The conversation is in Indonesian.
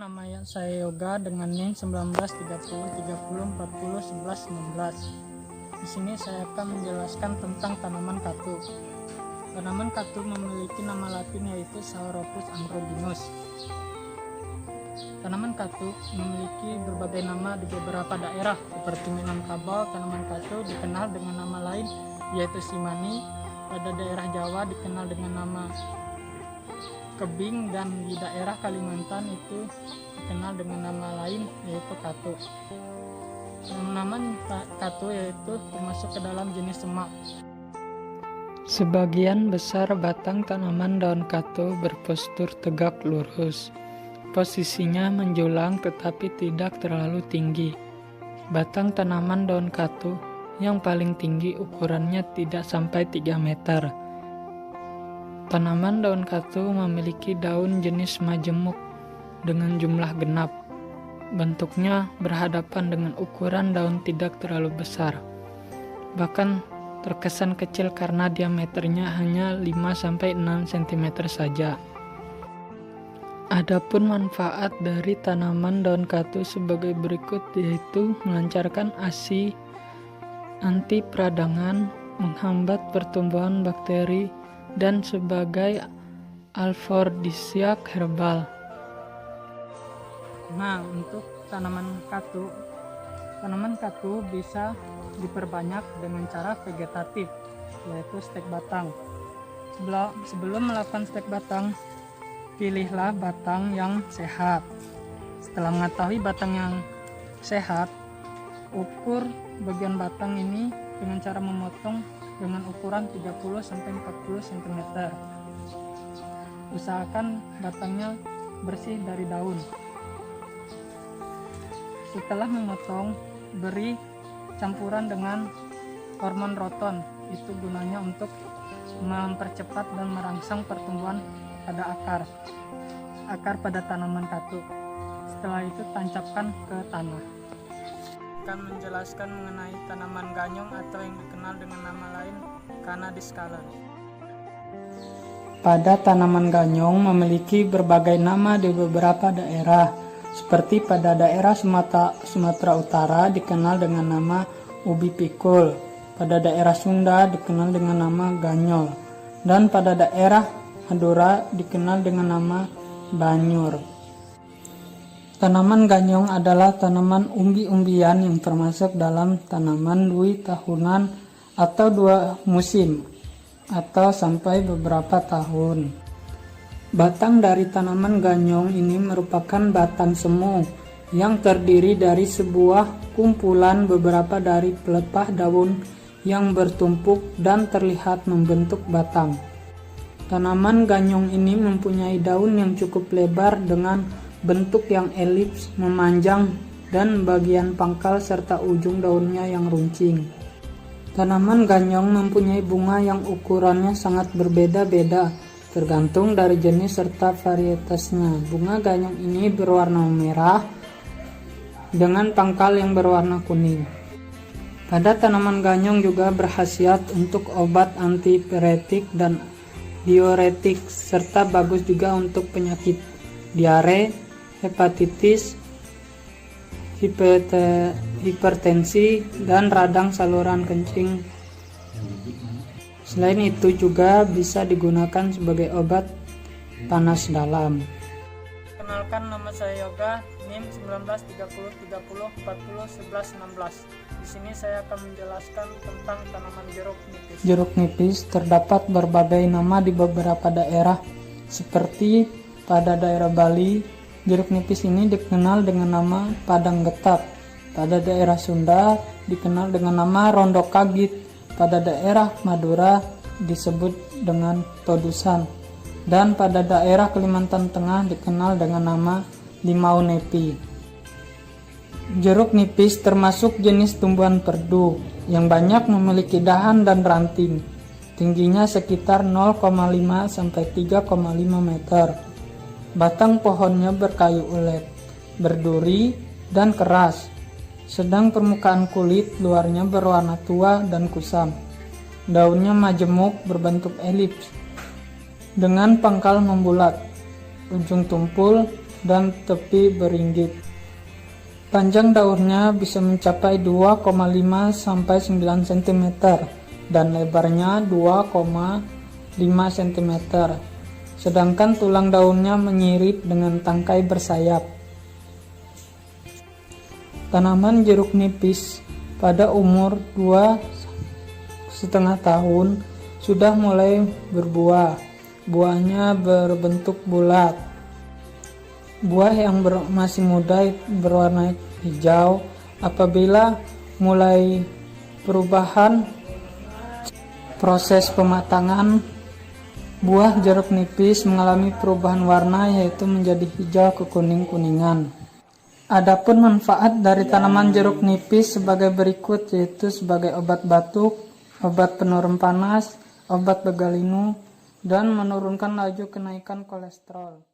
nama saya Yoga dengan NIM 193030401119. Di sini saya akan menjelaskan tentang tanaman katu. Tanaman katu memiliki nama latin yaitu Sauropus androgynus. Tanaman katu memiliki berbagai nama di beberapa daerah seperti Minangkabau. Tanaman katu dikenal dengan nama lain yaitu simani. Pada daerah Jawa dikenal dengan nama kebing, dan di daerah Kalimantan itu dikenal dengan nama lain yaitu katu. Tanaman katu yaitu termasuk ke dalam jenis semak. Sebagian besar batang tanaman daun katu berpostur tegak lurus. Posisinya menjulang tetapi tidak terlalu tinggi. Batang tanaman daun katu yang paling tinggi ukurannya tidak sampai 3 meter. Tanaman daun katu memiliki daun jenis majemuk dengan jumlah genap. Bentuknya berhadapan dengan ukuran daun tidak terlalu besar. Bahkan terkesan kecil karena diameternya hanya 5-6 cm saja. Adapun manfaat dari tanaman daun katu sebagai berikut, yaitu melancarkan ASI, anti peradangan, menghambat pertumbuhan bakteri, dan sebagai alfordisiak herbal. Nah, untuk tanaman katu bisa diperbanyak dengan cara vegetatif, yaitu stek batang. Sebelum melakukan stek batang, pilihlah batang yang sehat. Setelah mengetahui batang yang sehat, ukur bagian batang ini dengan cara memotong dengan ukuran 30-40 cm. Usahakan batangnya bersih dari daun. Setelah memotong, beri campuran dengan hormon roton. Itu gunanya untuk mempercepat dan merangsang pertumbuhan pada akar pada tanaman katu. Setelah itu tancapkan ke tanah. Akan menjelaskan mengenai tanaman ganyong atau yang dikenal dengan nama lain Cannabis Scala. Pada tanaman ganyong memiliki berbagai nama di beberapa daerah. Seperti pada daerah Sumatera Utara dikenal dengan nama ubi pikul, pada daerah Sunda dikenal dengan nama ganyol, dan pada daerah Madura dikenal dengan nama banyur. Tanaman ganyong adalah tanaman umbi-umbian yang termasuk dalam tanaman dui tahunan atau 2 musim atau sampai beberapa tahun. Batang dari tanaman ganyong ini merupakan batang semu yang terdiri dari sebuah kumpulan beberapa dari pelepah daun yang bertumpuk dan terlihat membentuk batang. Tanaman ganyong ini mempunyai daun yang cukup lebar dengan bentuk yang elips, memanjang, dan bagian pangkal serta ujung daunnya yang runcing. Tanaman ganyong mempunyai bunga yang ukurannya sangat berbeda-beda, tergantung dari jenis serta varietasnya. Bunga ganyong ini berwarna merah dengan pangkal yang berwarna kuning. Pada tanaman ganyong juga berkhasiat untuk obat antipiretik dan diuretik, serta bagus juga untuk penyakit diare, hepatitis, hipertensi, dan radang saluran kencing. Selain itu juga bisa digunakan sebagai obat panas dalam. Kenalkan, nama saya Yoga, NIM 193030401116. Di sini saya akan menjelaskan tentang tanaman jeruk nipis. Jeruk nipis terdapat berbagai nama di beberapa daerah, seperti pada daerah Bali, jeruk nipis ini dikenal dengan nama padang getap. Pada daerah Sunda dikenal dengan nama rondok kagit. Pada daerah Madura disebut dengan todusan. Dan pada daerah Kalimantan Tengah dikenal dengan nama limau nepi. Jeruk nipis termasuk jenis tumbuhan perdu yang banyak memiliki dahan dan ranting. Tingginya sekitar 0,5 sampai 3,5 meter. Batang pohonnya berkayu ulet, berduri, dan keras. Sedang permukaan kulit luarnya berwarna tua dan kusam. Daunnya majemuk berbentuk elips dengan pangkal membulat. Ujung tumpul dan tepi beringgit. Panjang daunnya bisa mencapai 2,5 sampai 9 cm dan lebarnya 2,5 cm. Sedangkan tulang daunnya menyirip dengan tangkai bersayap. Tanaman jeruk nipis pada umur 2,5 tahun sudah mulai berbuah. Buahnya berbentuk bulat. Buah yang masih muda berwarna hijau. Apabila mulai perubahan proses pematangan, buah jeruk nipis mengalami perubahan warna, yaitu menjadi hijau ke kuning-kuningan. Adapun manfaat dari tanaman jeruk nipis sebagai berikut, yaitu sebagai obat batuk, obat penurun panas, obat begalinu, dan menurunkan laju kenaikan kolesterol.